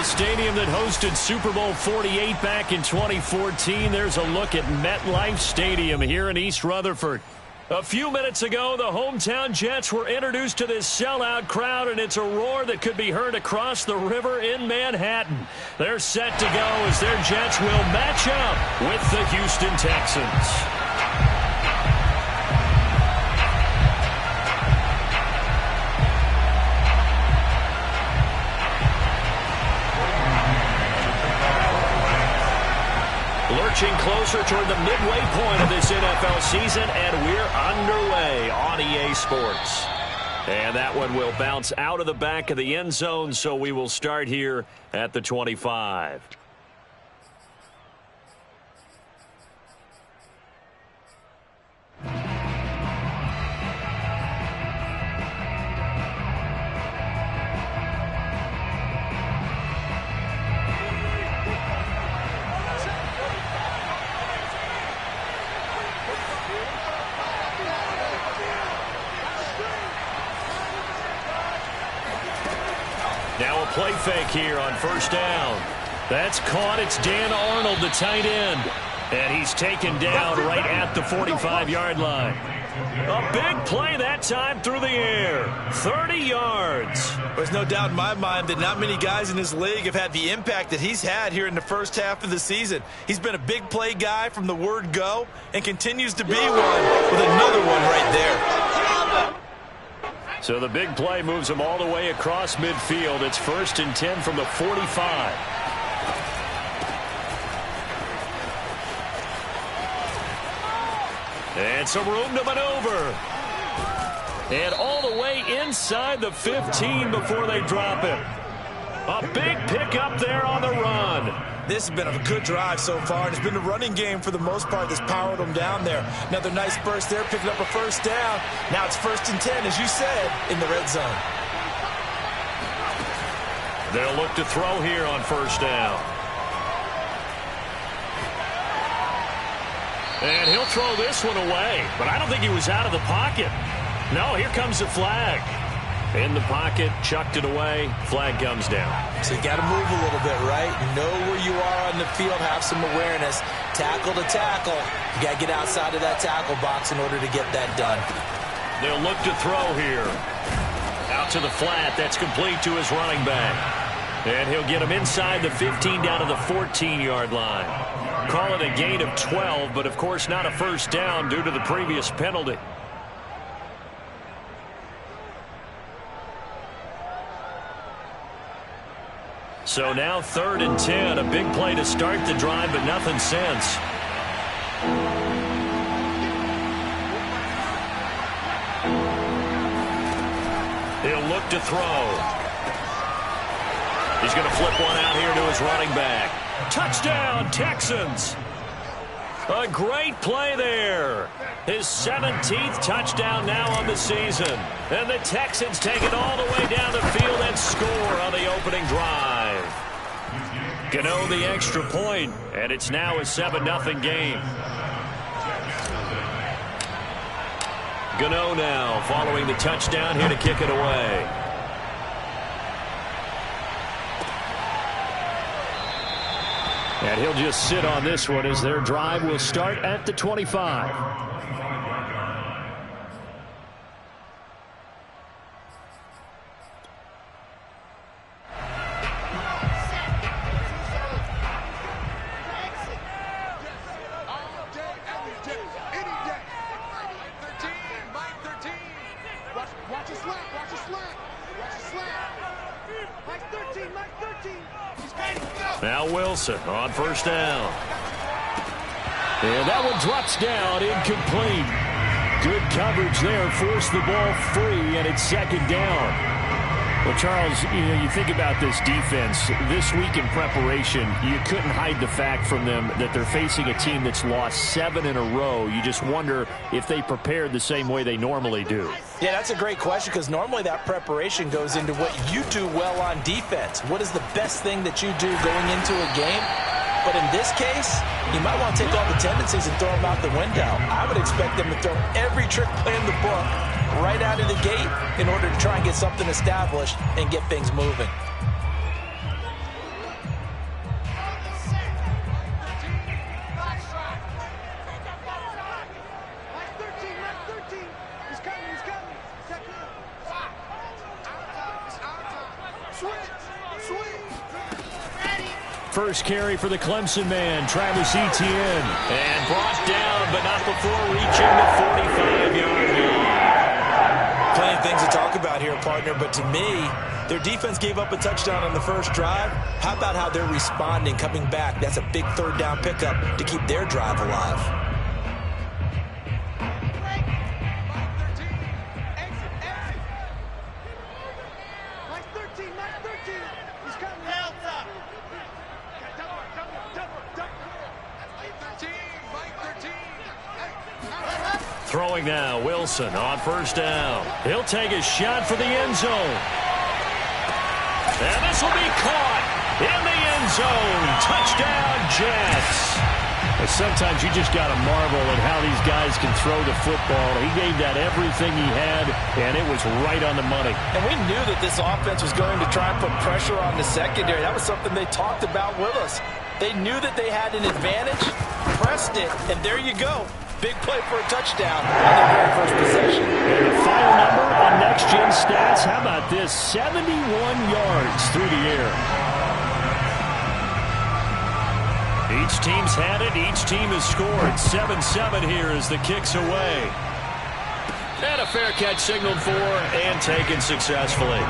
the stadium that hosted Super Bowl 48 back in 2014. There's a look at MetLife Stadium here in East Rutherford. A few minutes ago, the hometown Jets were introduced to this sellout crowd, and it's a roar that could be heard across the river in Manhattan. They're set to go as their Jets will match up with the Houston Texans. Lurching closer toward the midway point of this NFL season, and we're underway on EA Sports. And that one will bounce out of the back of the end zone, so we will start here at the 25. Now a play fake here on first down. That's caught. It's Dan Arnold, the tight end. And he's taken down right at the 45-yard line. A big play that time through the air. 30 yards. There's no doubt in my mind that not many guys in this league have had the impact that he's had here in the first half of the season. He's been a big play guy from the word go and continues to be one with another one right there. So the big play moves him all the way across midfield. It's 1st and 10 from the 45. And some room to maneuver. And all the way inside the 15 before they drop it. A big pickup there on the run. This has been a good drive so far, and it's been a running game for the most part that's powered them down there. Another nice burst there, picking up a first down. Now it's 1st and 10, as you said, in the red zone. They'll look to throw here on first down. And he'll throw this one away, but I don't think he was out of the pocket. No, here comes the flag. In the pocket, chucked it away, flag comes down. So you got to move a little bit, right? Know where you are on the field, have some awareness. Tackle to tackle. You got to get outside of that tackle box in order to get that done. They'll look to throw here. Out to the flat, that's complete to his running back. And he'll get him inside the 15 down to the 14-yard line. Call it a gain of 12, but of course not a first down due to the previous penalty. So now 3rd and 10, a big play to start the drive, but nothing since. He'll look to throw. He's going to flip one out here to his running back. Touchdown, Texans. A great play there. His 17th touchdown now on the season. And the Texans take it all the way down the field and score on the opening drive. Gano the extra point, and it's now a 7-0 game. Gano now following the touchdown here to kick it away. And he'll just sit on this one as their drive will start at the 25. Now Wilson on first down. And that one drops down, incomplete. Good coverage there, forced the ball free, and it's 2nd down. Well, Charles, you think about this defense. This week in preparation, you couldn't hide the fact from them that they're facing a team that's lost 7 in a row. You just wonder if they prepared the same way they normally do. Yeah, that's a great question, because normally that preparation goes into what you do well on defense. What is the best thing that you do going into a game? But in this case, you might want to take all the tendencies and throw them out the window. I would expect them to throw every trick play in the book right out of the gate in order to try and get something established and get things moving. First carry for the Clemson man, Travis Etienne. And brought down, but not before reaching the 45-yard line. Plenty of things to talk about here, partner, but to me, their defense gave up a touchdown on the first drive. How about how they're responding, coming back? That's a big third down pickup to keep their drive alive. Throwing now, Wilson on first down. He'll take a shot for the end zone. And this will be caught in the end zone. Touchdown, Jets. And sometimes you just got to marvel at how these guys can throw the football. He gave that everything he had, and it was right on the money. And we knew that this offense was going to try and put pressure on the secondary. That was something they talked about with us. They knew that they had an advantage, pressed it, and there you go. Big play for a touchdown on the very first possession. And the final number on Next Gen Stats, how about this? 71 yards through the air. Each team's had it. Each team has scored. 7-7 here as the kick's away. And a fair catch signaled for and taken successfully.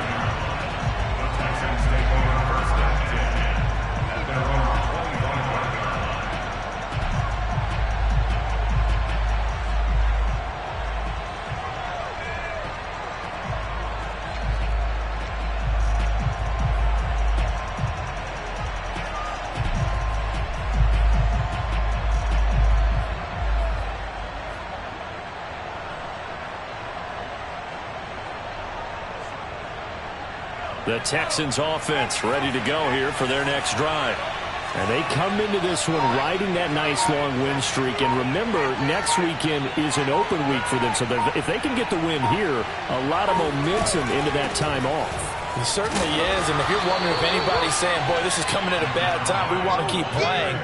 The Texans offense ready to go here for their next drive. And they come into this one riding that nice long win streak. And remember, next weekend is an open week for them. So if they can get the win here, a lot of momentum into that time off. It certainly is. And if you're wondering if anybody's saying, boy, this is coming at a bad time, we want to keep playing,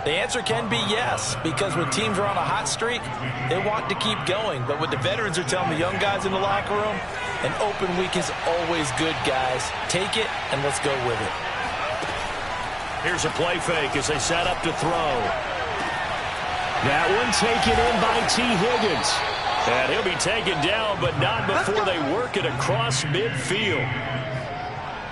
the answer can be yes, because when teams are on a hot streak, they want to keep going. But what the veterans are telling the young guys in the locker room, an open week is always good, guys. Take it, and let's go with it. Here's a play fake as they set up to throw. That one taken in by T. Higgins. And he'll be taken down, but not before they work it across midfield.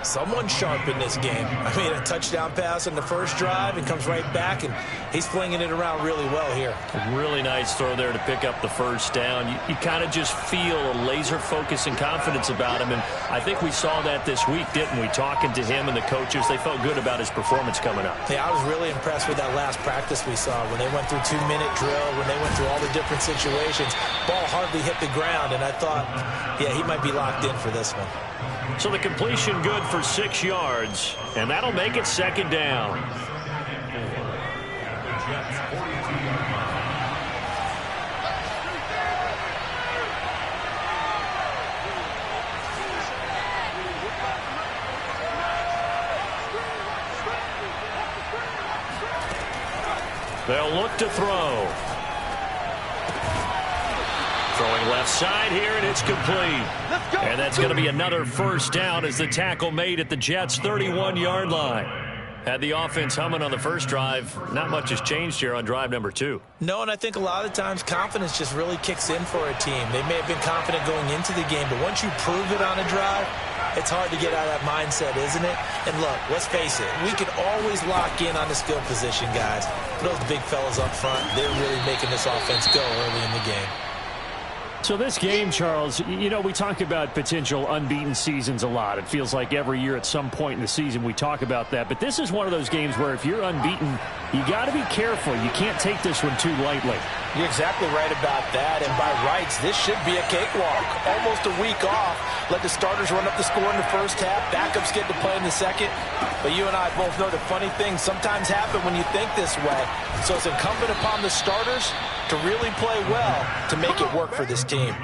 Someone sharp in this game. I mean, a touchdown pass on the first drive and comes right back, and he's flinging it around really well here. A really nice throw there to pick up the first down. You kind of just feel a laser focus and confidence about him, and I think we saw that this week, didn't we? Talking to him and the coaches, they felt good about his performance coming up. Yeah, I was really impressed with that last practice we saw when they went through 2-minute drill, when they went through all the different situations. Ball hardly hit the ground, and I thought, yeah, he might be locked in for this one. So the completion good for 6 yards, and that'll make it second down. They'll look to throw. Throwing left side here, and it's complete. And that's going to be another first down as the tackle made at the Jets' 31-yard line. Had the offense humming on the first drive. Not much has changed here on drive number 2. No, and I think a lot of times confidence just really kicks in for a team. They may have been confident going into the game, but once you prove it on a drive, it's hard to get out of that mindset, isn't it? And look, let's face it, we can always lock in on the skill position, guys. But those big fellas up front, they're really making this offense go early in the game. So this game, Charles, you know, we talk about potential unbeaten seasons a lot. It feels like every year at some point in the season we talk about that. But this is one of those games where if you're unbeaten, you got to be careful. You can't take this one too lightly. You're exactly right about that. And by rights, this should be a cakewalk. Almost a week off. Let the starters run up the score in the first half. Backups get to play in the second. But you and I both know the funny things sometimes happen when you think this way. So it's incumbent upon the starters to really play well to make it work for this team.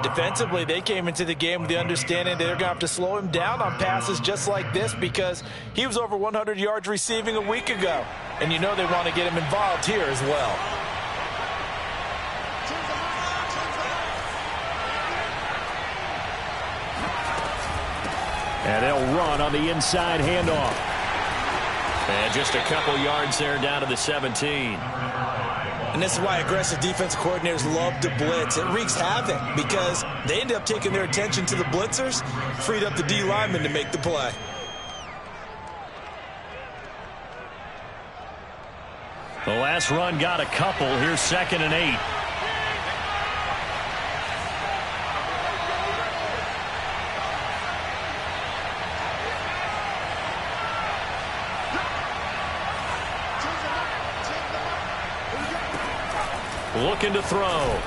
Defensively, they came into the game with the understanding they're going to have to slow him down on passes just like this because he was over 100 yards receiving a week ago. And you know they want to get him involved here as well. And they'll run on the inside handoff. And just a couple yards there down to the 17. And this is why aggressive defensive coordinators love to blitz. It wreaks havoc because they end up taking their attention to the blitzers, freed up the D lineman to make the play. The last run got a couple. Here's 2nd and 8. Looking to throw.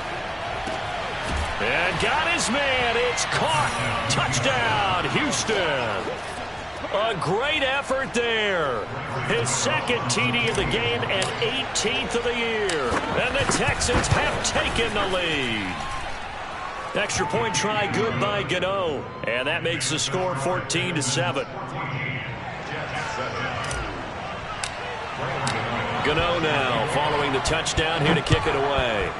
And got his man. It's caught. Touchdown, Houston. A great effort there. His 2nd TD of the game and 18th of the year. And the Texans have taken the lead. Extra point try good by Gator. And that makes the score 14-7. Gator now following the touchdown here to kick it away.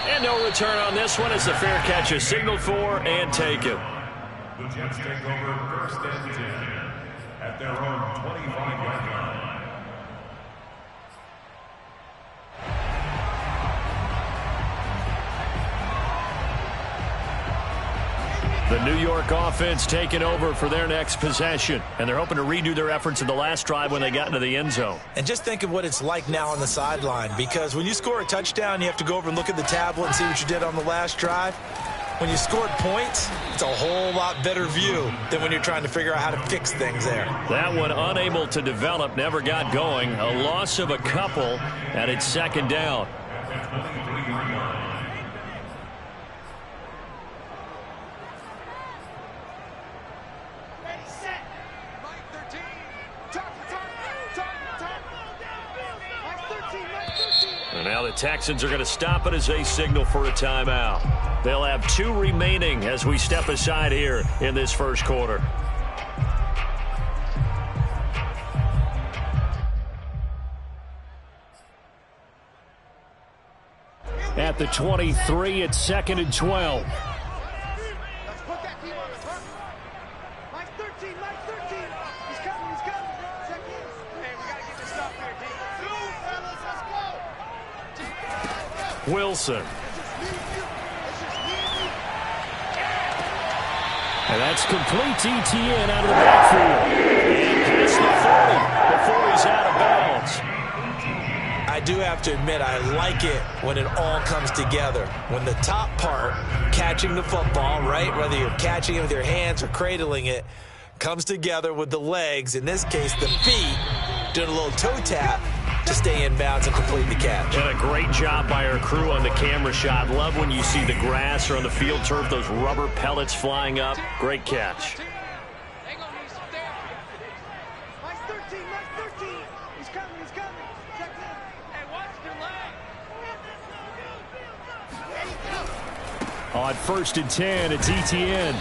And no return on this one as the fair catch is signaled for and taken. The Jets take over 1st and 10 at their own 25-yard line. The New York offense taking over for their next possession. And they're hoping to redo their efforts in the last drive when they got into the end zone. And just think of what it's like now on the sideline, because when you score a touchdown, you have to go over and look at the tablet and see what you did on the last drive. When you scored points, it's a whole lot better view than when you're trying to figure out how to fix things there. That one unable to develop, never got going. A loss of a couple, and it's 2nd down. And now the Texans are going to stop it as they signal for a timeout. They'll have 2 remaining as we step aside here in this first quarter. At the 23, it's 2nd and 12. Wilson. And that's complete to ETN out of the backfield. And past the 40 before he's out of bounds. I do have to admit, I like it when it all comes together. When the top part, catching the football, right, whether you're catching it with your hands or cradling it, comes together with the legs, in this case the feet, doing a little toe tap to stay in bounds and complete the catch. And a great job by our crew on the camera shot. Love when you see the grass or on the field turf, those rubber pellets flying up. Great catch. On 1st and 10, it's ETN.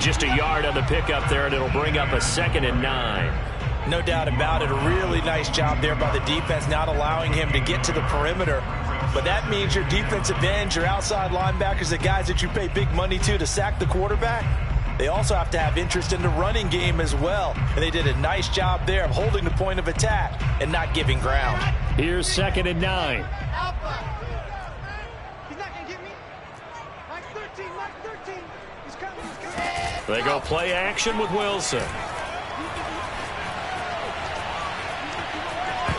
Just a yard on the pickup there, and it'll bring up a 2nd and 9. No doubt about it. A really nice job there by the defense, not allowing him to get to the perimeter. But that means your defensive ends, your outside linebackers, the guys that you pay big money to sack the quarterback, they also have to have interest in the running game as well. And they did a nice job there of holding the point of attack and not giving ground. Here's 2nd and 9. They go play action with Wilson.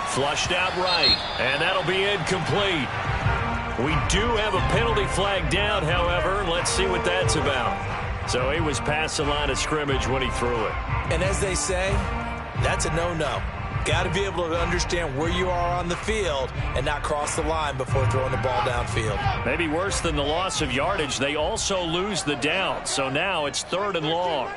Flushed out right, and that'll be incomplete. We do have a penalty flag down, however. Let's see what that's about. So he was past the line of scrimmage when he threw it. And as they say, that's a no-no. Got to be able to understand where you are on the field and not cross the line before throwing the ball downfield. Maybe worse than the loss of yardage, they also lose the down. So now it's 3rd and long.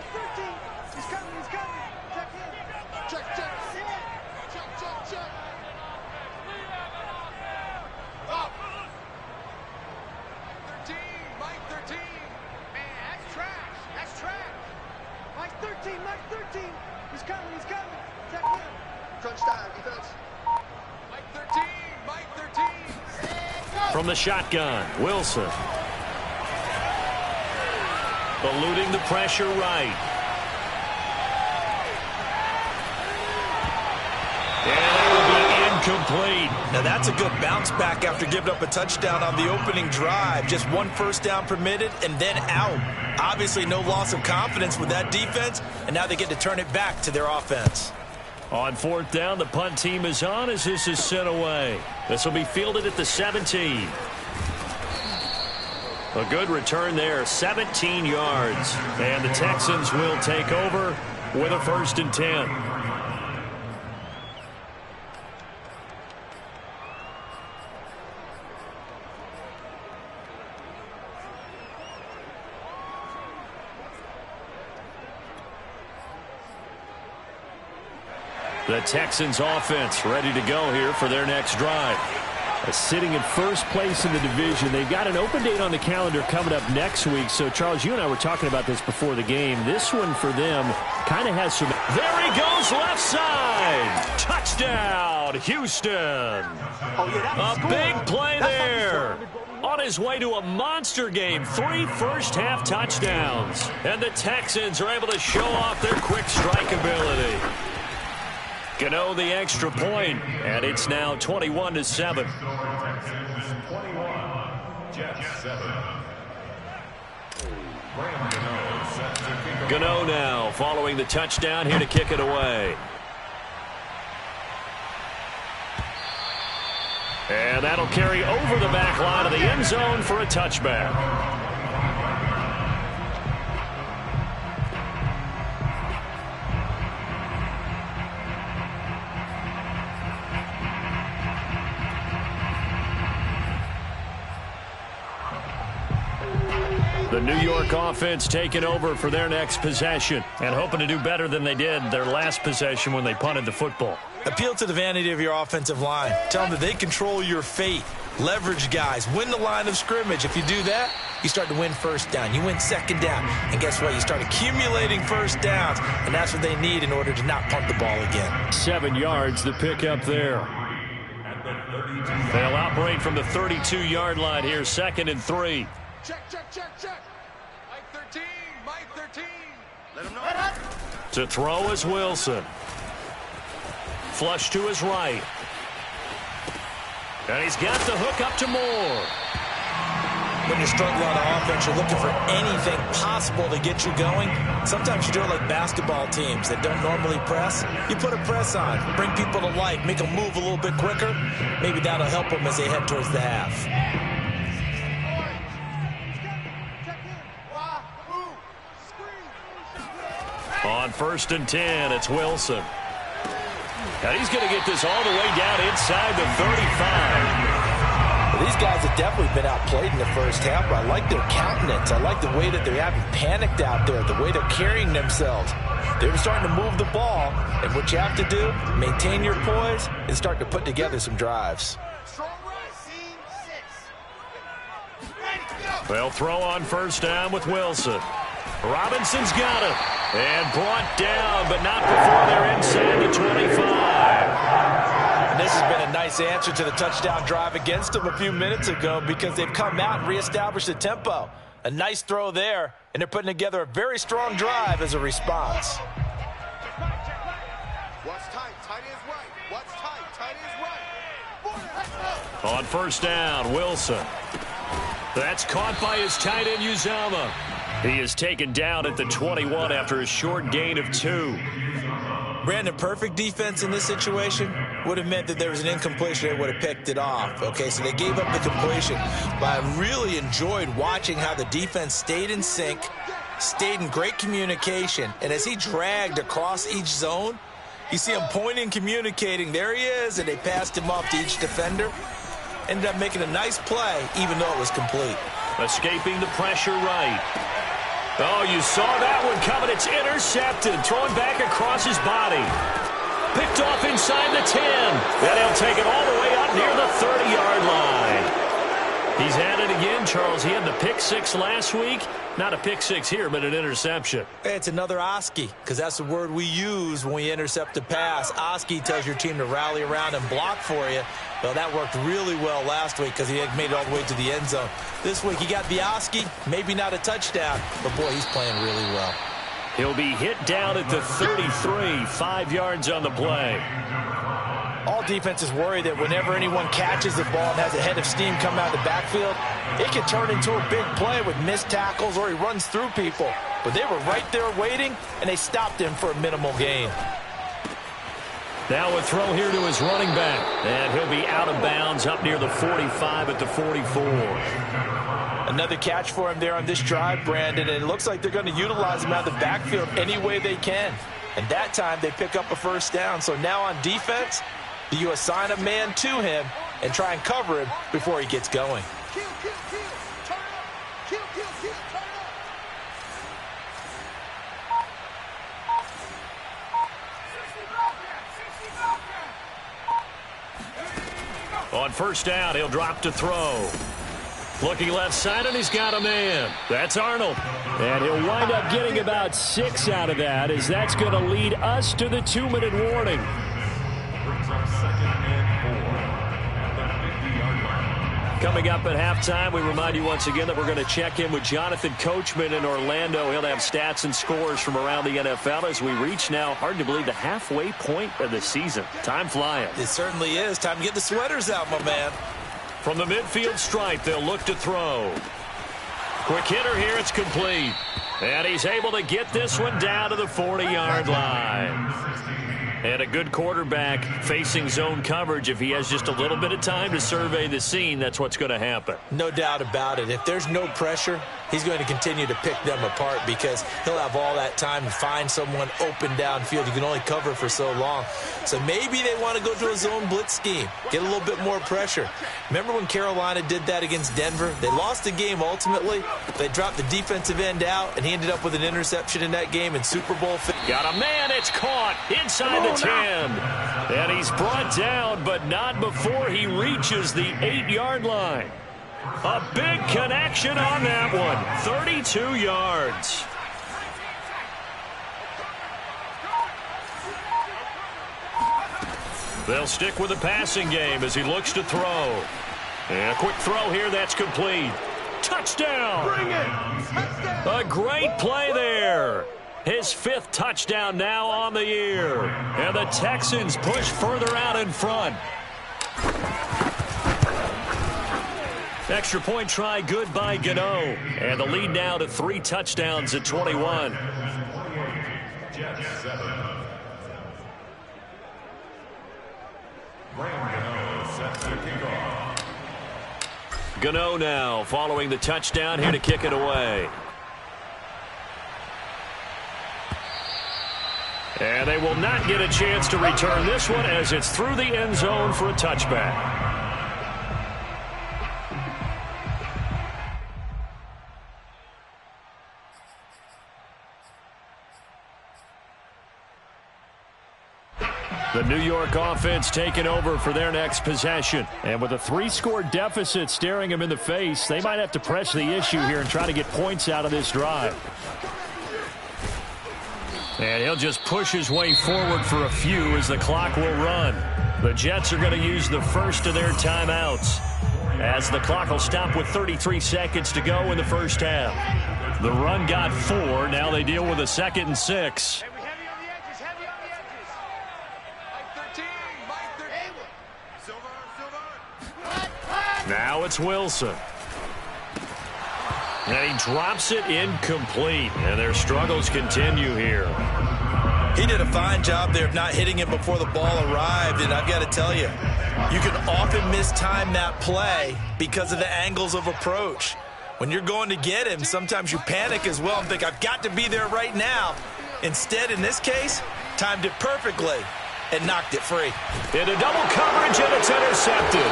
From the shotgun, Wilson. Eluding the pressure right. Incomplete. Now that's a good bounce back after giving up a touchdown on the opening drive. Just one first down permitted and then out. Obviously no loss of confidence with that defense, and now they get to turn it back to their offense. On fourth down, the punt team is on as this is sent away. This will be fielded at the 17. A good return there, 17 yards. And the Texans will take over with a 1st and 10. The Texans offense ready to go here for their next drive. Sitting in first place in the division. They've got an open date on the calendar coming up next week. So, Charles, you and I were talking about this before the game. This one for them kind of has some... There he goes, left side. Touchdown, Houston. A big play there. On his way to a monster game. 3 first-half touchdowns. And the Texans are able to show off their quick strike ability. Gano the extra point, and it's now 21-7. Gano now following the touchdown here to kick it away. And that'll carry over the back line of the end zone for a touchback. The New York offense taking over for their next possession and hoping to do better than they did their last possession when they punted the football. Appeal to the vanity of your offensive line. Tell them that they control your fate. Leverage guys. Win the line of scrimmage. If you do that, you start to win first down. You win second down. And guess what? You start accumulating first downs. And that's what they need in order to not punt the ball again. 7 yards the pickup there. They'll operate from the 32-yard line here. 2nd and 3. Check. Mike 13. Let him know. To throw is Wilson. Flush to his right. And he's got the hook up to Moore. When you're struggling on offense, you're looking for anything possible to get you going. Sometimes you do it like basketball teams that don't normally press. You put a press on, bring people to life, make them move a little bit quicker. Maybe that'll help them as they head towards the half. On 1st and 10, it's Wilson. And he's going to get this all the way down inside the 35. Well, these guys have definitely been outplayed in the first half, but I like their countenance. I like the way that they haven't panicked out there, the way they're carrying themselves. They're starting to move the ball, and what you have to do, maintain your poise and start to put together some drives. They'll throw on 1st down with Wilson. Robinson's got it. And brought down, but not before they're inside the 25. And this has been a nice answer to the touchdown drive against them a few minutes ago because they've come out and reestablished the tempo. A nice throw there, and they're putting together a very strong drive as a response. What's tight? Tight is right. What's tight? Tight is right. On 1st down, Wilson. That's caught by his tight end, Uzama. He is taken down at the 21 after a short gain of 2. Brandon, perfect defense in this situation would have meant that there was an incompletion. They would have picked it off. Okay, so they gave up the completion. But I really enjoyed watching how the defense stayed in sync, stayed in great communication. And as he dragged across each zone, you see him pointing, communicating. There he is, and they passed him off to each defender. Ended up making a nice play, even though it was complete. Escaping the pressure right. Oh, you saw that one coming. It's intercepted. Thrown back across his body. Picked off inside the 10. And he'll take it all the way up near the 30-yard line. He's had it again, Charles. He had the pick 6 last week. Not a pick 6 here, but an interception. Hey, it's another Oski, because that's the word we use when we intercept a pass. Oski tells your team to rally around and block for you. Well, that worked really well last week because he had made it all the way to the end zone. This week he got the Oski, maybe not a touchdown, but boy, he's playing really well. He'll be hit down at the 33, 5 yards on the play. All defenses worry that whenever anyone catches the ball and has a head of steam come out of the backfield, it can turn into a big play with missed tackles or he runs through people. But they were right there waiting, and they stopped him for a minimal gain. Now a throw here to his running back. And he'll be out of bounds up near the 45 at the 44. Another catch for him there on this drive, Brandon, and it looks like they're going to utilize him out of the backfield any way they can. And that time they pick up a first down. So now on defense, you assign a man to him and try and cover him before he gets going. Kill, kill, kill. Turn it up. Kill, kill, kill. Turn it up. On first down, he'll drop to throw. Looking left side, and he's got a man. That's Arnold. And he'll wind up getting about 6 out of that, as that's going to lead us to the 2-minute warning. Brings up 2nd and 4 at the 50-yard line. Coming up at halftime, we remind you once again that we're going to check in with Jonathan Coachman in Orlando. He'll have stats and scores from around the NFL as we reach now, hard to believe, the halfway point of the season. Time flying. It certainly is. Time to get the sweaters out, my man. From the midfield stripe, they'll look to throw. Quick hitter here, it's complete. And he's able to get this one down to the 40-yard line. And a good quarterback facing zone coverage. If he has just a little bit of time to survey the scene, that's what's going to happen. No doubt about it. If there's no pressure, he's going to continue to pick them apart because he'll have all that time to find someone open downfield. You can only cover for so long. So maybe they want to go to a zone blitz scheme, get a little bit more pressure. Remember when Carolina did that against Denver? They lost the game ultimately. They dropped the defensive end out, and he ended up with an interception in that game in Super Bowl. Got a man, it's caught inside the 10. And he's brought down, but not before he reaches the 8-yard line. A big connection on that one. 32 yards. They'll stick with the passing game as he looks to throw. And a quick throw here, that's complete. Touchdown! Bring it! A great play there. His 5th touchdown now on the year. And the Texans push further out in front. Extra point try good by Gator. And the lead now to 3 touchdowns at 21. Jets 7. Gator sets the kickoff. Gator now following the touchdown here to kick it away. And they will not get a chance to return this one as it's through the end zone for a touchback. The New York offense taking over for their next possession. And with a 3-score deficit staring them in the face, they might have to press the issue here and try to get points out of this drive. And he'll just push his way forward for a few as the clock will run. The Jets are going to use the first of their timeouts as the clock will stop with 33 seconds to go in the first half. The run got 4. Now they deal with a 2nd and 6. Heavy on the edges, heavy on the edges. Mike 13, Mike 13. Silver. Now it's Wilson. And he drops it incomplete. And their struggles continue here. He did a fine job there of not hitting him before the ball arrived. And I've got to tell you, you can often mistime that play because of the angles of approach. When you're going to get him, sometimes you panic as well and think, I've got to be there right now. Instead, in this case, timed it perfectly and knocked it free. Into double coverage, and it's intercepted.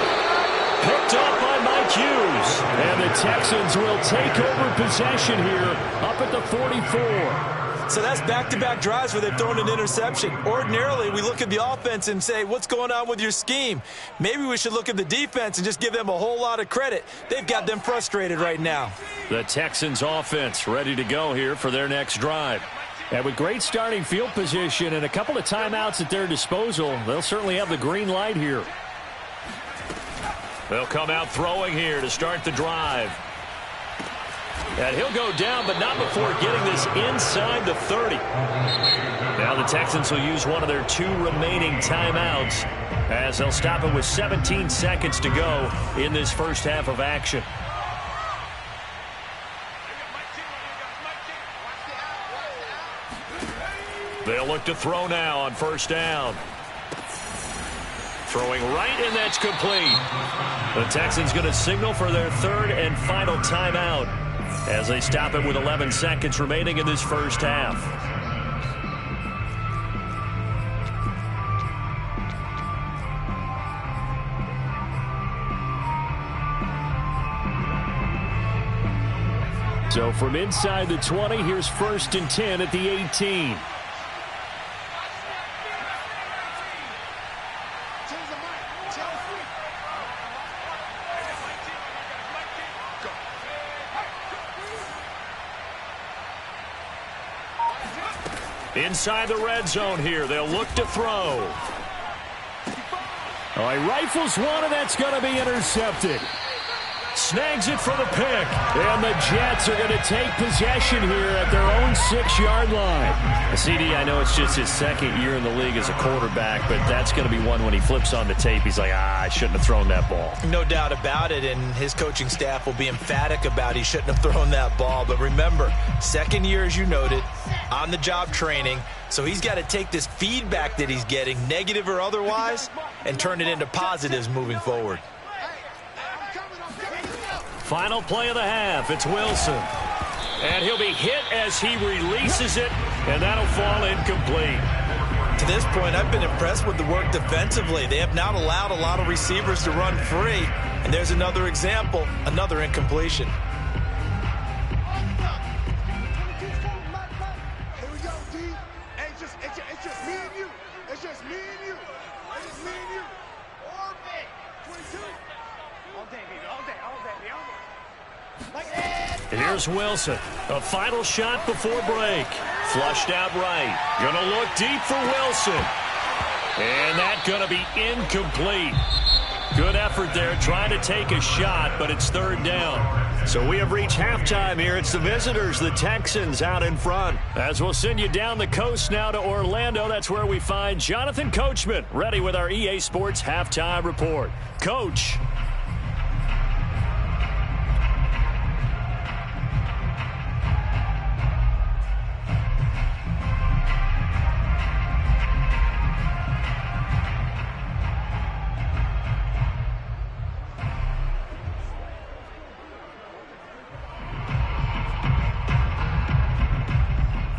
Picked up by Mike Hughes. And the Texans will take over possession here up at the 44. So that's back-to-back drives where they've thrown an interception. Ordinarily, we look at the offense and say, what's going on with your scheme? Maybe we should look at the defense and just give them a whole lot of credit. They've got them frustrated right now. The Texans offense ready to go here for their next drive. And with great starting field position and a couple of timeouts at their disposal, they'll certainly have the green light here. They'll come out throwing here to start the drive. And he'll go down, but not before getting this inside the 30. Now the Texans will use one of their 2 remaining timeouts as they'll stop it with 17 seconds to go in this first half of action. They'll look to throw now on first down. Throwing right, and that's complete. The Texans going to signal for their 3rd and final timeout as they stop it with 11 seconds remaining in this first half. So from inside the 20, here's 1st and 10 at the 18. Inside the red zone here, they'll look to throw. All right, rifles one, and that's going to be intercepted. Snags it for the pick. And the Jets are going to take possession here at their own 6-yard line. CD, I know it's just his 2nd year in the league as a quarterback, but that's going to be one when he flips on the tape. He's like, I shouldn't have thrown that ball. No doubt about it, and his coaching staff will be emphatic about he shouldn't have thrown that ball. But remember, 2nd year, as you noted, on-the-job training. So he's got to take this feedback that he's getting, negative or otherwise, and turn it into positives moving forward. Final play of the half. It's Wilson. And he'll be hit as he releases it, and that'll fall incomplete. To this point, I've been impressed with the work defensively. They have not allowed a lot of receivers to run free. And there's another example, another incompletion. Here's Wilson. A final shot before break. Flushed out right. Gonna look deep for Wilson. And that's gonna be incomplete. Good effort there trying to take a shot, but it's 3rd down. So we have reached halftime here. It's the visitors, the Texans, out in front. As we'll send you down the coast now to Orlando. That's where we find Jonathan Coachman, ready with our EA Sports Halftime Report. Coach.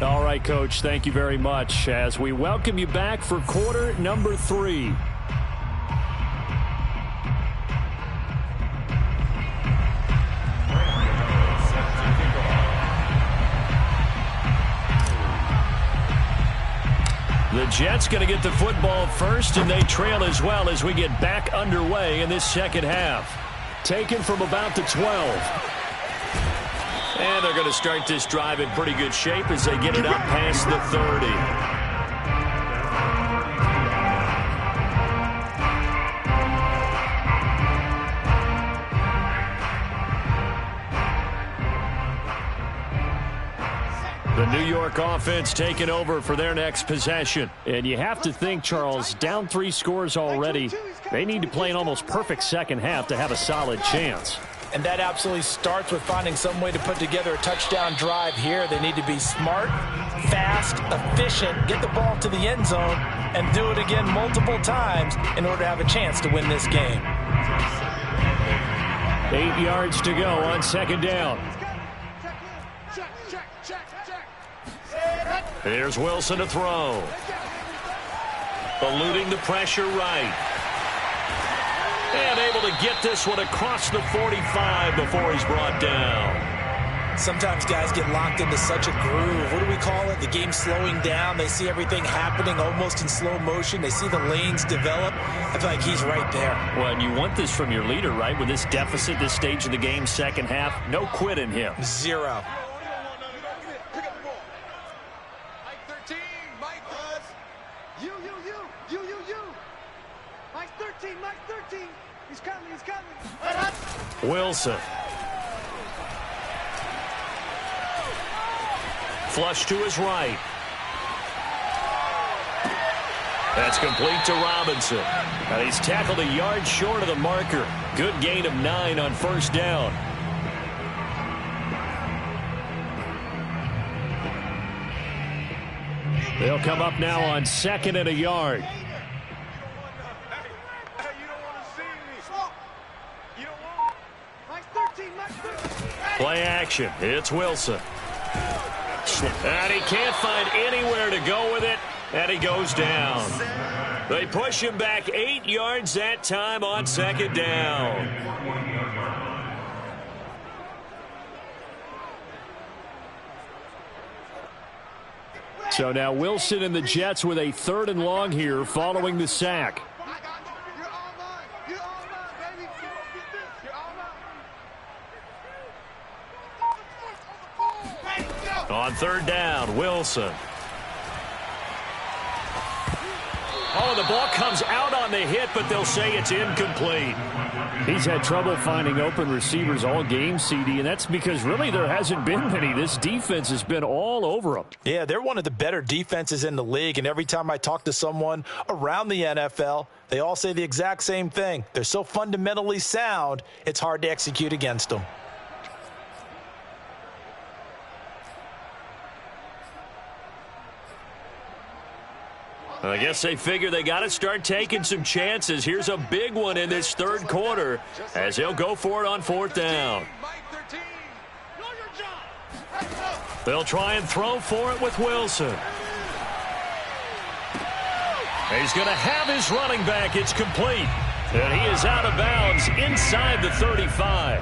All right, Coach, thank you very much as we welcome you back for quarter number 3. The Jets going to get the football first, and they trail as well as we get back underway in this second half. Taken from about the 12. And they're going to start this drive in pretty good shape as they get it up past the 30. The New York offense taking over for their next possession. And you have to think, Charles, down 3 scores already. They need to play an almost perfect second half to have a solid chance. And that absolutely starts with finding some way to put together a touchdown drive here. They need to be smart, fast, efficient, get the ball to the end zone, and do it again multiple times in order to have a chance to win this game. 8 yards to go on 2nd down. Here's Wilson to throw. Eluding the pressure right. And able to get this one across the 45 before he's brought down. Sometimes guys get locked into such a groove. What do we call it? The game slowing down. They see everything happening almost in slow motion. They see the lanes develop. I feel like he's right there. Well, and you want this from your leader, right? With this deficit, this stage of the game, second half, no quit in him. 0. Wilson. Flush to his right. That's complete to Robinson. And he's tackled a yard short of the marker. Good gain of 9 on first down. They'll come up now on 2nd and a yard. Play action. It's Wilson. And he can't find anywhere to go with it. And he goes down. They push him back 8 yards that time on 2nd down. So now Wilson and the Jets with a 3rd and long here following the sack. On 3rd down, Wilson. Oh, the ball comes out on the hit, but they'll say it's incomplete. He's had trouble finding open receivers all game, CD, and that's because really there hasn't been many. This defense has been all over them. Yeah, they're one of the better defenses in the league, and every time I talk to someone around the NFL, they all say the exact same thing. They're so fundamentally sound, it's hard to execute against them. I guess they figure they got to start taking some chances. Here's a big one in this 3rd quarter as they'll go for it on 4th down. They'll try and throw for it with Wilson. He's going to have his running back. It's complete. And he is out of bounds inside the 35.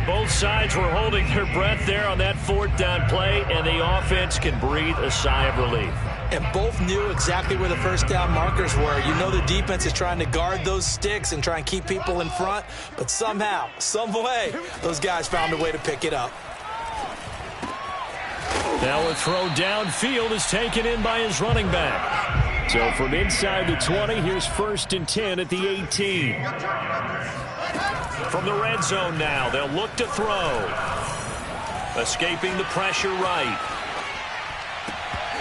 Both sides were holding their breath there on that 4th down play, and the offense can breathe a sigh of relief. And both knew exactly where the first down markers were. You know the defense is trying to guard those sticks and try and keep people in front, but somehow, some way, those guys found a way to pick it up. Now a throw downfield is taken in by his running back. So from inside the 20, here's 1st and 10 at the 18. From the red zone now, they'll look to throw. Escaping the pressure right.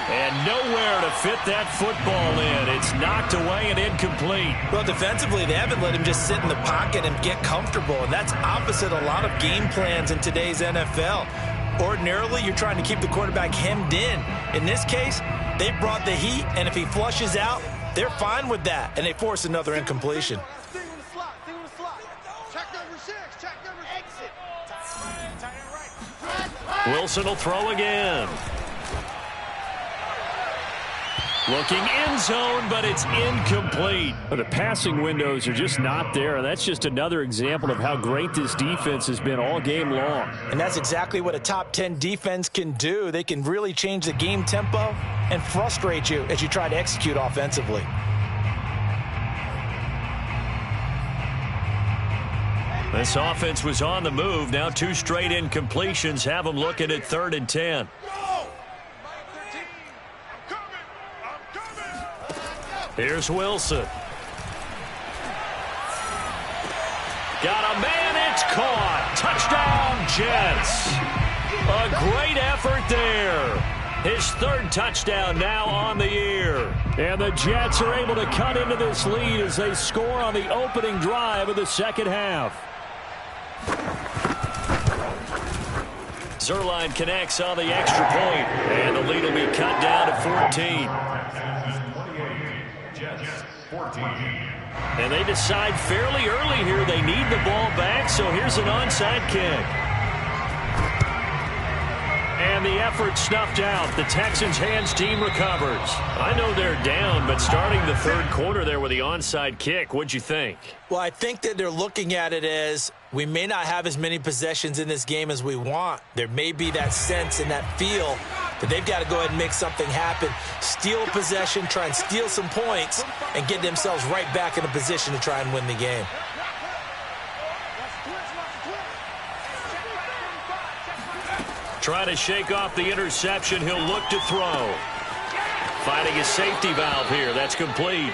And nowhere to fit that football in. It's knocked away and incomplete. Well, defensively, they haven't let him just sit in the pocket and get comfortable, and that's opposite a lot of game plans in today's NFL. Ordinarily, you're trying to keep the quarterback hemmed in. In this case, they brought the heat, and if he flushes out, they're fine with that, and they force another incompletion. Wilson will throw again. Looking end zone, but it's incomplete. The passing windows are just not there. That's just another example of how great this defense has been all game long. And that's exactly what a top 10 defense can do. They can really change the game tempo and frustrate you as you try to execute offensively. This offense was on the move. Now 2 straight incompletions have them looking at 3rd and 10. Here's Wilson. Got a man, it's caught. Touchdown, Jets. A great effort there. His 3rd touchdown now on the year. And the Jets are able to cut into this lead as they score on the opening drive of the 2nd half. Zerline connects on the extra point, and the lead will be cut down to 14. And they decide fairly early here they need the ball back, so here's an onside kick. And the effort snuffed out. The Texans' hands team recovers. I know they're down, but starting the 3rd quarter there with the onside kick, what'd you think? Well, I think that they're looking at it as we may not have as many possessions in this game as we want. There may be that sense and that feel that they've got to go ahead and make something happen. Steal a possession, try and steal some points, and get themselves right back in a position to try and win the game. Trying to shake off the interception. He'll look to throw. Finding his safety valve here. That's complete.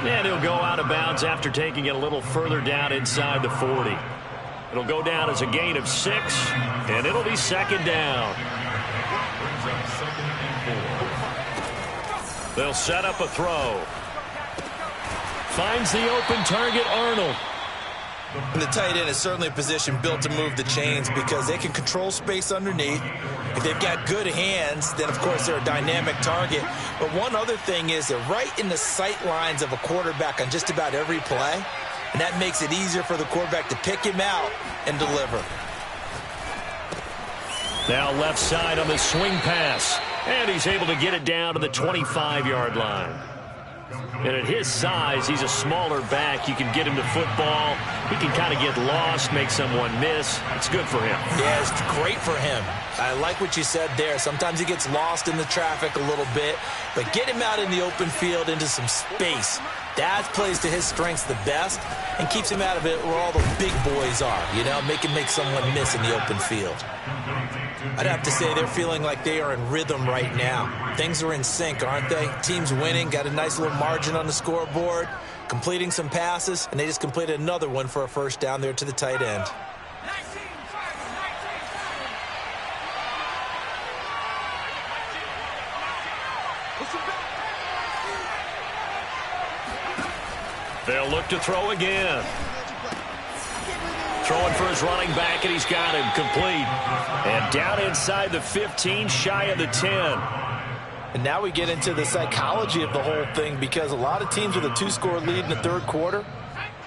And he'll go out of bounds after taking it a little further down inside the 40. It'll go down as a gain of 6, and it'll be 2nd down. They'll set up a throw. Finds the open target, Arnold. And the tight end is certainly a position built to move the chains because they can control space underneath. If they've got good hands, then, of course, they're a dynamic target. But one other thing is they're right in the sight lines of a quarterback on just about every play, and that makes it easier for the quarterback to pick him out and deliver. Now left side on the swing pass, and he's able to get it down to the 25-yard line. And at his size, he's a smaller back. You can get him to football. He can kind of get lost, make someone miss. It's good for him. Yeah, it's great for him. I like what you said there. Sometimes he gets lost in the traffic a little bit, but get him out in the open field into some space. That plays to his strengths the best and keeps him out of it where all the big boys are, you know, make someone miss in the open field. I'd have to say they're feeling like they are in rhythm right now. Things are in sync, aren't they? Team's winning, got a nice little margin on the scoreboard, completing some passes, and they just completed another one for a first down there to the tight end. They'll look to throw again. Throwing for his running back, and he's got him complete. And down inside the 15, shy of the 10. And now we get into the psychology of the whole thing because a lot of teams with a two-score lead in the third quarter,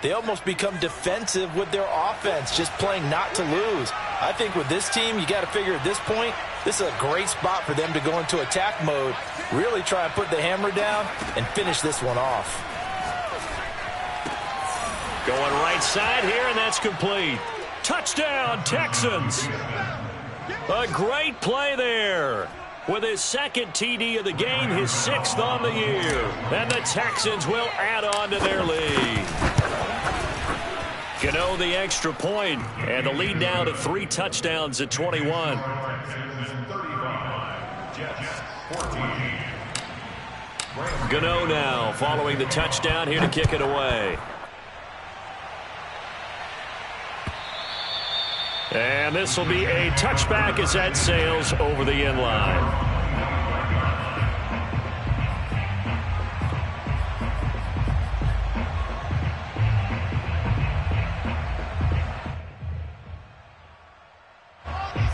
they almost become defensive with their offense, just playing not to lose. I think with this team, you got to figure at this point, this is a great spot for them to go into attack mode, really try and put the hammer down and finish this one off. Going right side here, and that's complete. Touchdown, Texans. A great play there. With his second TD of the game, his sixth on the year. And the Texans will add on to their lead. Gano the extra point, and the lead now to 3 touchdowns at 21. Gano now following the touchdown here to kick it away. And this will be a touchback as that sails over the end line.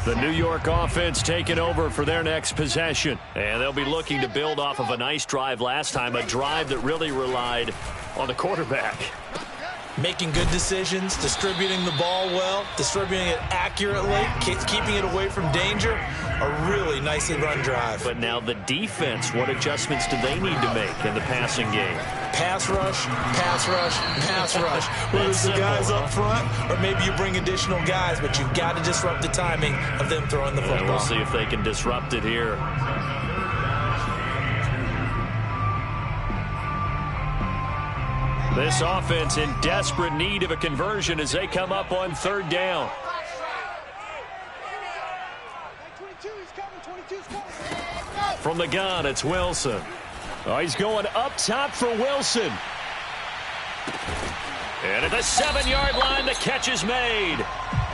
The New York offense taking over for their next possession. And they'll be looking to build off of a nice drive last time, a drive that really relied on the quarterback. Making good decisions, distributing the ball well, distributing it accurately, keeping it away from danger. A really nicely run drive. But now the defense, what adjustments do they need to make in the passing game? Pass rush, pass rush, pass rush. Whether it's the guys up front or maybe you bring additional guys, but you've got to disrupt the timing of them throwing the football. We'll see if they can disrupt it here. This offense in desperate need of a conversion as they come up on third down. From the gun, it's Wilson. Oh, he's going up top for Wilson. And at the 7-yard line, the catch is made.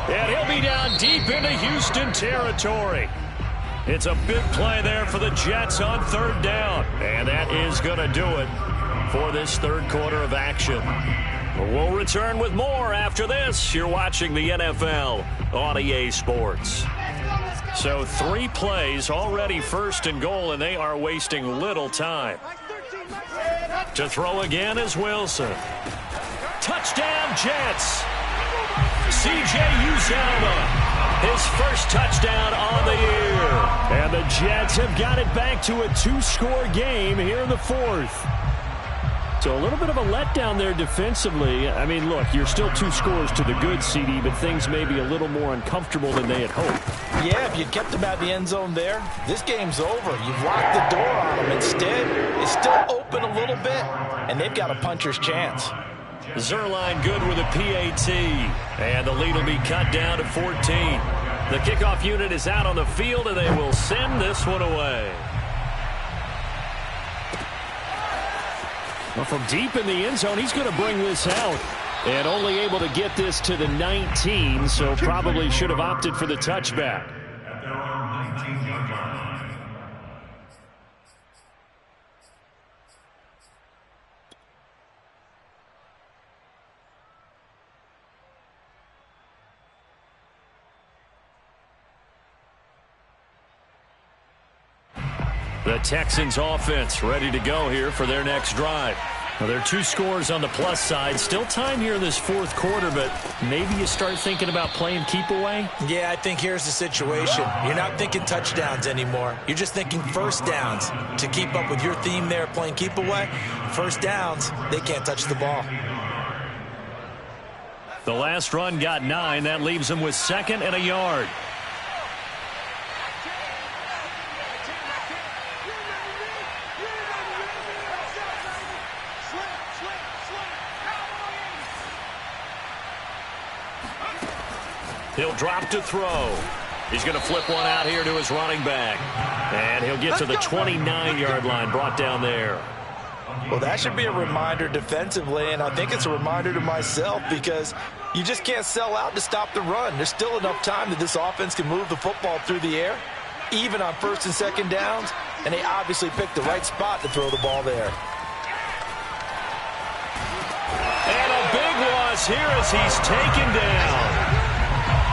And he'll be down deep into Houston territory. It's a big play there for the Jets on third down. And that is going to do it for this third quarter of action. We'll return with more after this. You're watching the NFL on EA Sports. So 3 plays already first and goal, and they are wasting little time. To throw again is Wilson. Touchdown, Jets. C.J. Uzomah, his first touchdown on the year. And the Jets have got it back to a 2-score game here in the fourth. So a little bit of a letdown there defensively. I mean, look, you're still 2 scores to the good, CD, but things may be a little more uncomfortable than they had hoped. Yeah, if you'd kept them out of the end zone there, this game's over. You've locked the door on them. Instead, it's still open a little bit, and they've got a puncher's chance. Zerline good with a PAT, and the lead will be cut down to 14. The kickoff unit is out on the field, and they will send this one away. Well, from deep in the end zone, he's going to bring this out. And only able to get this to the 19, so probably should have opted for the touchback. At their own 19-yard line. The Texans offense ready to go here for their next drive. Now, there are 2 scores on the plus side. Still time here in this fourth quarter, but maybe you start thinking about playing keep away? Yeah, I think here's the situation. You're not thinking touchdowns anymore. You're just thinking first downs. To keep up with your theme there, playing keep away, first downs, they can't touch the ball. The last run got 9. That leaves them with 2nd and a yard. He'll drop to throw. He's going to flip one out here to his running back. And he'll get to the 29-yard line, brought down there. Well, that should be a reminder defensively, and I think it's a reminder to myself because you just can't sell out to stop the run. There's still enough time that this offense can move the football through the air, even on 1st and 2nd downs, and they obviously picked the right spot to throw the ball there. And a big loss here as he's taken down.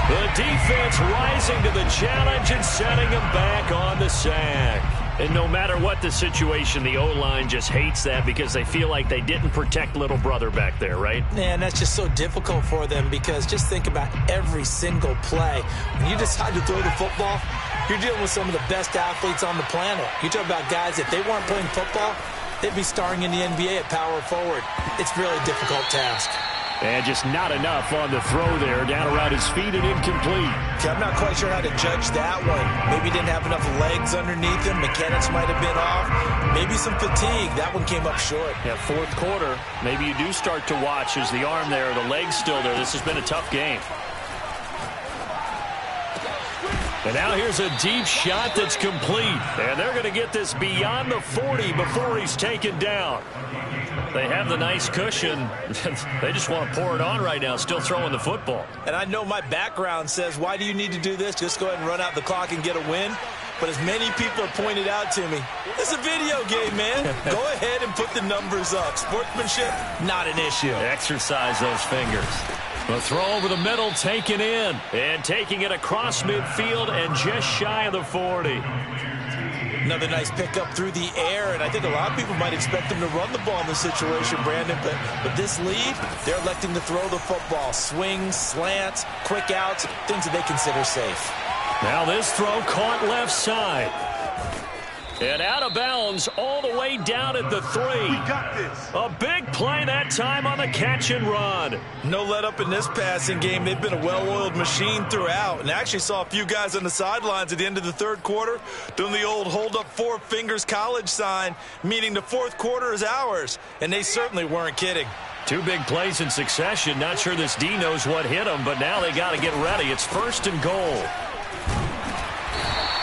The defense rising to the challenge and setting him back on the sack. And no matter what the situation, the O-line just hates that because they feel like they didn't protect little brother back there, right? Man, that's just so difficult for them because just think about every single play. When you decide to throw the football, you're dealing with some of the best athletes on the planet. You talk about guys, if they weren't playing football, they'd be starring in the NBA at power forward. It's really a difficult task. And just not enough on the throw there, down around his feet and incomplete. Okay, I'm not quite sure how to judge that one. Maybe he didn't have enough legs underneath him. Mechanics might have been off. Maybe some fatigue. That one came up short. Yeah, fourth quarter, maybe you do start to watch as the arm there, the leg's still there. This has been a tough game. And now here's a deep shot that's complete. And they're going to get this beyond the 40 before he's taken down. They have the nice cushion. They just want to pour it on right now, still throwing the football. And I know my background says, why do you need to do this? Just go ahead and run out the clock and get a win. But as many people have pointed out to me, it's a video game, man. Go ahead and put the numbers up. Sportsmanship, not an issue. Exercise those fingers. The throw over the middle, taken in. And taking it across midfield and just shy of the 40. Another nice pickup through the air, and I think a lot of people might expect them to run the ball in this situation, Brandon, but with this lead, they're electing to throw the football. Swings, slants, quick outs, things that they consider safe. Now this throw caught left side. And out of bounds all the way down at the 3. We got this. A big play that time on the catch and run. No let up in this passing game. They've been a well-oiled machine throughout. And I actually saw a few guys on the sidelines at the end of the third quarter doing the old hold up 4 fingers college sign, meaning the fourth quarter is ours. And they certainly weren't kidding. 2 big plays in succession. Not sure this D knows what hit him, but now they got to get ready. It's 1st and goal.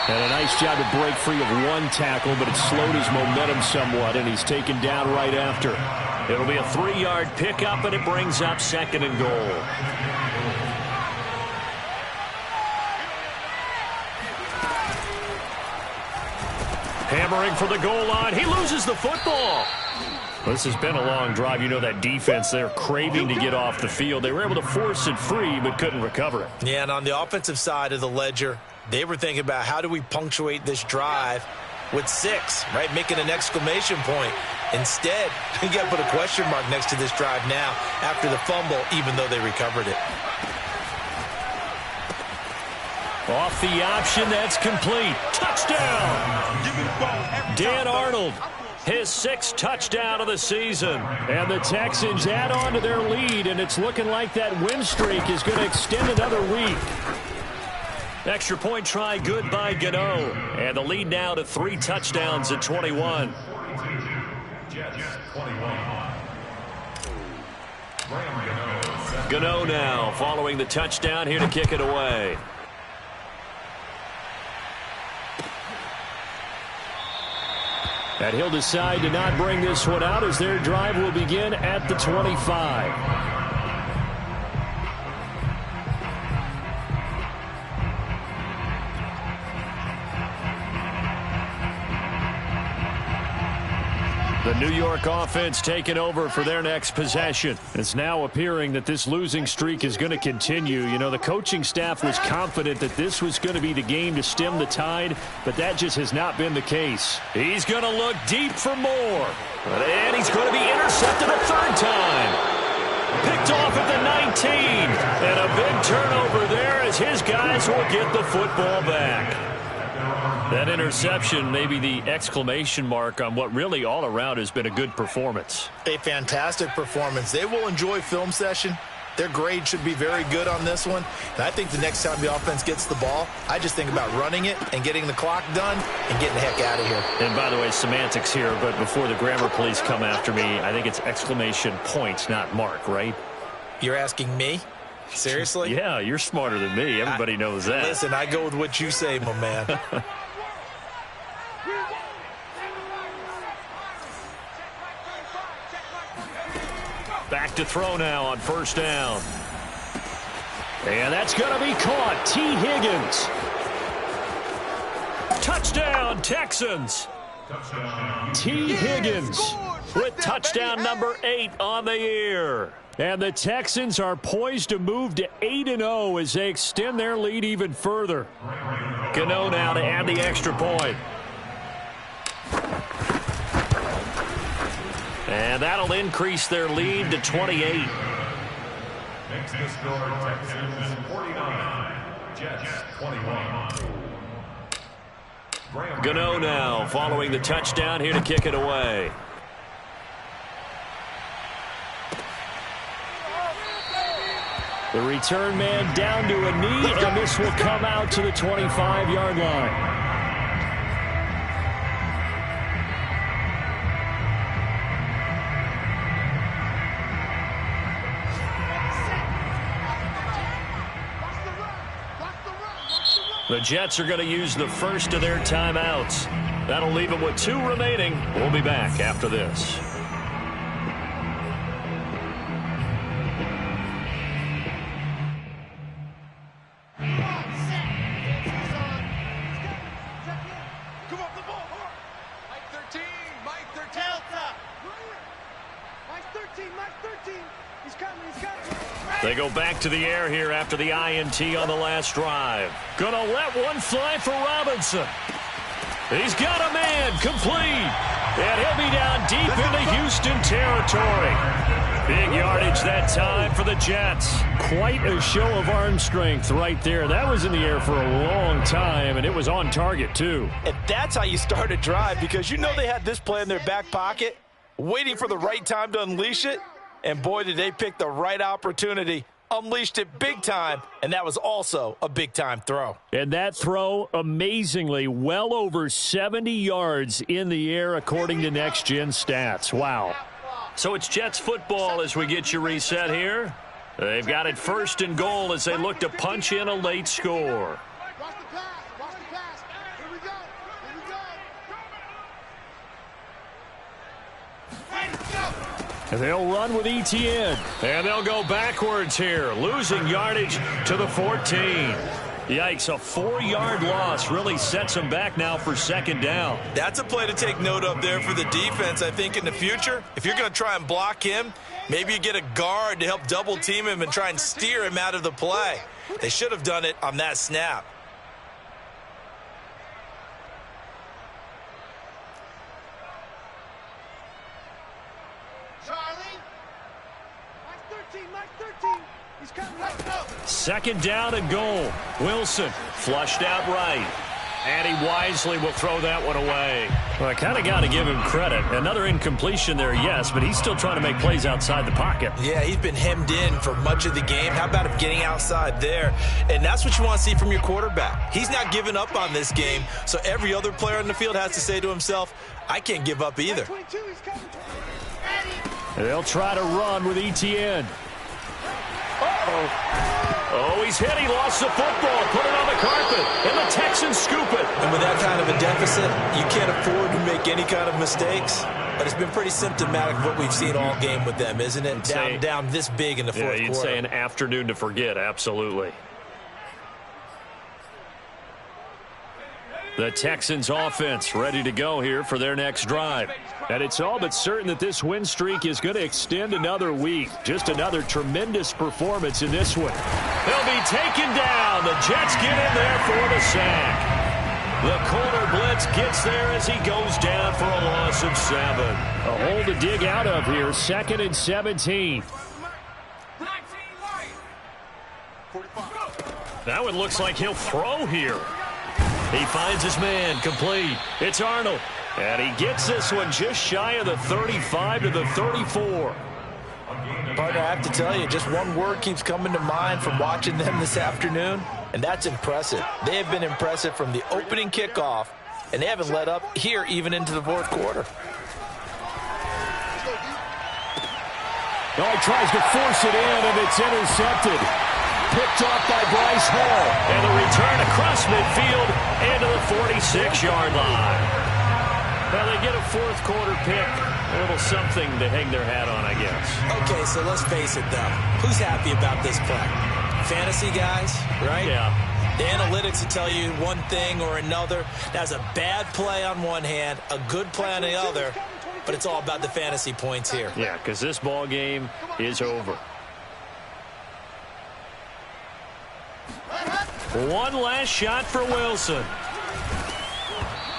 And a nice job to break free of 1 tackle, but it slowed his momentum somewhat, and he's taken down right after. It'll be a 3-yard pickup, and it brings up 2nd and goal. Hammering for the goal line. He loses the football. This has been a long drive. You know that defense, they're craving to get off the field. They were able to force it free, but couldn't recover it. Yeah, and on the offensive side of the ledger, they were thinking about how do we punctuate this drive with 6, right? Making an exclamation point. Instead, you got to put a question mark next to this drive now after the fumble, even though they recovered it. Off the option, that's complete. Touchdown! Dan Arnold, his 6th touchdown of the season. And the Texans add on to their lead, and it's looking like that win streak is going to extend another week. Extra point try good by Gator. And the lead now to 3 touchdowns at 21. Gator now following the touchdown here to kick it away. And he'll decide to not bring this one out as their drive will begin at the 25. The New York offense taking over for their next possession. It's now appearing that this losing streak is going to continue. You know, the coaching staff was confident that this was going to be the game to stem the tide, but that just has not been the case. He's going to look deep for more. And he's going to be intercepted a third time. Picked off at the 19. And a big turnover there as his guys will get the football back. That interception may be the exclamation mark on what really all around has been a good performance. A fantastic performance. They will enjoy film session. Their grade should be very good on this one. And I think the next time the offense gets the ball, I just think about running it and getting the clock done and getting the heck out of here. And by the way, semantics here, but before the grammar police come after me, I think it's exclamation points, not mark, right? You're asking me? Seriously? Yeah, you're smarter than me. Everybody knows that. Listen, I go with what you say, my man. Back to throw now on first down. And that's going to be caught. T. Higgins. Touchdown, Texans. T. Higgins with touchdown number 8 on the year. And the Texans are poised to move to 8-0 as they extend their lead even further. Gator now to add the extra point. And that'll increase their lead to 28. Makes the score Texans 49, Jets 21. Gator now following the touchdown here to kick it away. The return man down to a knee, and this will come out to the 25-yard line. The Jets are going to use the first of their timeouts. That'll leave them with 2 remaining. We'll be back after this. They go back to the air here after the INT on the last drive. Gonna let one fly for Robinson. He's got a man complete. And he'll be down deep into Houston territory. Big yardage that time for the Jets. Quite a show of arm strength right there. That was in the air for a long time, and it was on target too. And that's how you start a drive, because you know they had this play in their back pocket, waiting for the right time to unleash it. And boy, did they pick the right opportunity, unleashed it big time, and that was also a big-time throw. And that throw, amazingly, well over 70 yards in the air, according to Next Gen Stats. Wow. So it's Jets football as we get you reset here. They've got it 1st and goal as they look to punch in a late score. Watch the pass. Watch the pass. Here we go. And they'll run with ETN. And they'll go backwards here, losing yardage to the 14. Yikes, a 4-yard loss really sets them back now for 2nd down. That's a play to take note of there for the defense, I think, in the future. If you're going to try and block him, maybe you get a guard to help double team him and try and steer him out of the play. They should have done it on that snap. He's coming. Let's go. 2nd down and goal. Wilson flushed out right. And he wisely will throw that one away. Well, I kind of got to give him credit. Another incompletion there, yes, but he's still trying to make plays outside the pocket. Yeah, he's been hemmed in for much of the game. How about him getting outside there? And that's what you want to see from your quarterback. He's not giving up on this game, so every other player on the field has to say to himself, I can't give up either. They'll try to run with ETN. Oh, he's hit. He lost the football. Put it on the carpet. And the Texans scoop it. And with that kind of a deficit, you can't afford to make any kind of mistakes. But it's been pretty symptomatic of what we've seen all game with them, isn't it? Down this big in the fourth quarter. Yeah, you'd say an afternoon to forget. Absolutely. The Texans offense ready to go here for their next drive. And it's all but certain that this win streak is going to extend another week. Just another tremendous performance in this one. They'll be taken down. The Jets get in there for the sack. The corner blitz gets there as he goes down for a loss of 7. A hole to dig out of here. 2nd and 17. That one looks like he'll throw here. He finds his man, complete. It's Arnold. And he gets this one just shy of the 35 to the 34. Partner, I have to tell you, just one word keeps coming to mind from watching them this afternoon, and that's impressive. They have been impressive from the opening kickoff, and they haven't let up here even into the 4th quarter. Oh, he tries to force it in, and it's intercepted. Picked off by Bryce Hall. And the return across midfield into the 46-yard line. Well, they get a 4th quarter pick. A little something to hang their hat on, I guess. Okay, so let's face it, though. Who's happy about this play? Fantasy guys, right? Yeah. The analytics will tell you one thing or another. That's a bad play on one hand, a good play on the other, but it's all about the fantasy points here. Yeah, because this ball game is over. One last shot for Wilson.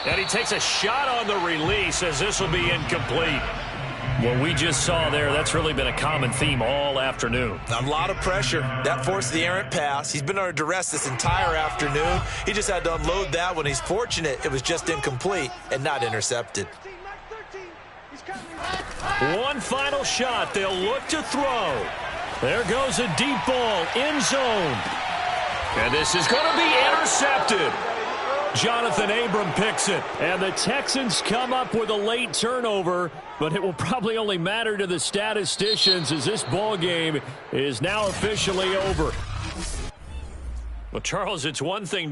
And he takes a shot on the release as this will be incomplete. What we just saw there, that's really been a common theme all afternoon. A lot of pressure. That forced the errant pass. He's been under duress this entire afternoon. He just had to unload that one. He's fortunate it was just incomplete and not intercepted. One final shot. They'll look to throw. There goes a deep ball, end zone. And this is going to be intercepted. Jonathan Abram picks it. And the Texans come up with a late turnover, but it will probably only matter to the statisticians as this ball game is now officially over. Well, Charles, it's one thing to